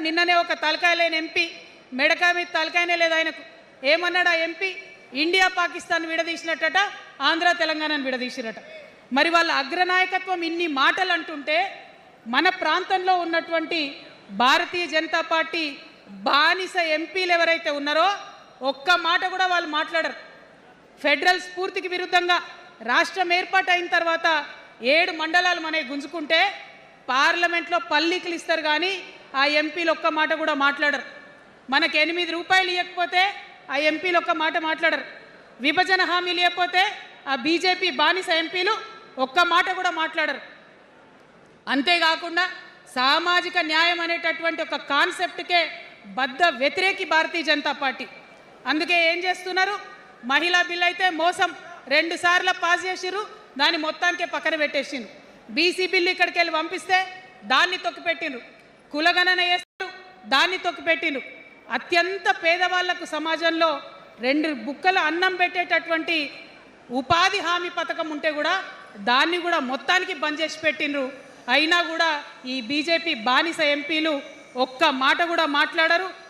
నిన్ననే ఒక తలకాయ లేని ఎంపీ మెడకాయ మీద తలకాయనే లేదు ఆయనకు. ఏమన్నాడు ఆ ఎంపీ? ఇండియా పాకిస్తాన్ విడదీసినట్టట, ఆంధ్ర తెలంగాణను విడదీసిరట. మరి వాళ్ళ అగ్రనాయకత్వం ఇన్ని మాటలు అంటుంటే మన ప్రాంతంలో ఉన్నటువంటి భారతీయ జనతా పార్టీ బానిస ఎంపీలు ఎవరైతే ఉన్నారో ఒక్క మాట కూడా వాళ్ళు మాట్లాడరు. ఫెడరల్ స్ఫూర్తికి విరుద్ధంగా రాష్ట్రం ఏర్పాటు అయిన తర్వాత 7 మండలాలు మనకి గుంజుకుంటే పార్లమెంట్లో పల్లీకులు ఇస్తారు కానీ ఆ ఎంపీలు ఒక్క మాట కూడా మాట్లాడరు. మనకు 8 రూపాయలు ఇవ్వకపోతే ఆ ఎంపీలు ఒక్క మాట మాట్లాడరు. విభజన హామీలు ఇవ్వకపోతే ఆ బీజేపీ బానిస ఎంపీలు ఒక్క మాట కూడా మాట్లాడరు. అంతేకాకుండా సామాజిక న్యాయం అనేటటువంటి ఒక కాన్సెప్ట్కే బద్ద వ్యతిరేకి భారతీయ జనతా పార్టీ. అందుకే ఏం చేస్తున్నారు? మహిళా బిల్ అయితే మోసం 2 సార్లు పాస్ చేసిర్రు, దాన్ని మొత్తానికే పక్కన పెట్టేసిండ్రు. బీసీ బిల్లు ఇక్కడికి వెళ్ళి పంపిస్తే దాన్ని తొక్కిపెట్టిండ్రు. కులగణన చేస్తారు, దాన్ని తొక్కిపెట్టిండ్రు. అత్యంత పేదవాళ్లకు సమాజంలో 2 బుక్కలు అన్నం పెట్టేటటువంటి ఉపాధి హామీ పథకం ఉంటే కూడా దాన్ని కూడా మొత్తానికి బంద్ చేసి పెట్టిండ్రు. అయినా కూడా ఈ బీజేపీ బానిస ఎంపీలు ఒక్క మాట కూడా మాట్లాడరు.